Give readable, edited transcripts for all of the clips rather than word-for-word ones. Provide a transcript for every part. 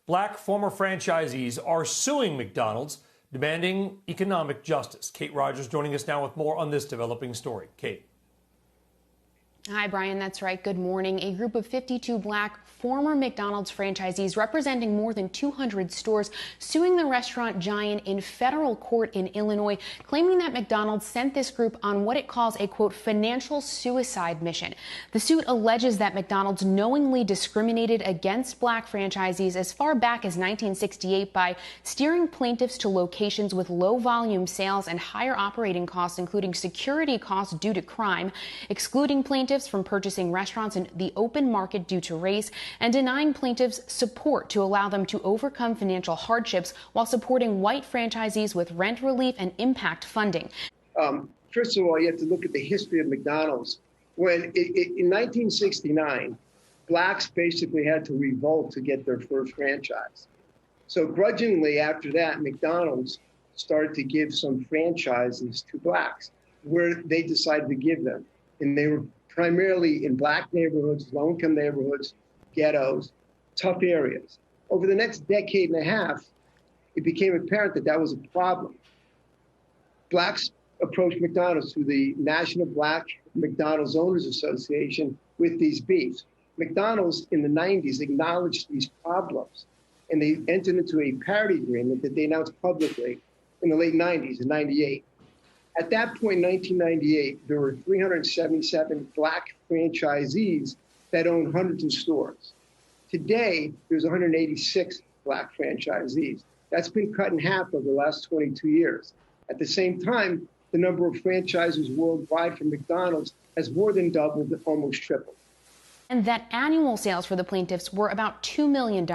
Black former franchisees are suing McDonald's, demanding economic justice. Kate Rogers joining us now with more on this developing story. Kate. Hi, Brian. That's right. Good morning. A group of 52 black former McDonald's franchisees representing more than 200 stores suing the restaurant giant in federal court in Illinois, claiming that McDonald's sent this group on what it calls a, quote, financial suicide mission. The suit alleges that McDonald's knowingly discriminated against black franchisees as far back as 1968 by steering plaintiffs to locations with low volume sales and higher operating costs, including security costs due to crime, excluding plaintiffs from purchasing restaurants in the open market due to race, and denying plaintiffs support to allow them to overcome financial hardships while supporting white franchisees with rent relief and impact funding. First of all, you have to look at the history of McDonald's. When in 1969, blacks basically had to revolt to get their first franchise. So grudgingly after that, McDonald's started to give some franchises to blacks where they decided to give them. And they were primarily in black neighborhoods, low-income neighborhoods, ghettos, tough areas. Over the next decade and a half, it became apparent that that was a problem. Blacks approached McDonald's through the National Black McDonald's Owners Association with these beefs. McDonald's in the 90s acknowledged these problems, and they entered into a parity agreement that they announced publicly in the late 90s, in 98. At that point, in 1998, there were 377 black franchisees that owned hundreds of stores. Today, there's 186 black franchisees. That's been cut in half over the last 22 years. At the same time, the number of franchises worldwide for McDonald's has more than doubled, almost tripled. And that annual sales for the plaintiffs were about $2 million,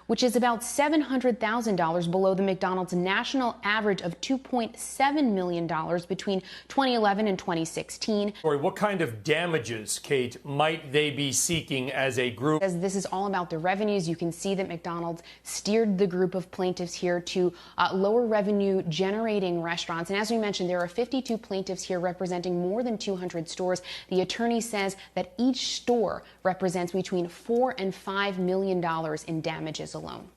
which is about $700,000 below the McDonald's national average of $2.7 million between 2011 and 2016. What kind of damages, Kate, might they be seeking as a group? As this is all about the revenues, you can see that McDonald's steered the group of plaintiffs here to lower revenue generating restaurants. And as we mentioned, there are 52 plaintiffs here representing more than 200 stores. The attorney says that each store represents between $4 and $5 million in damages alone.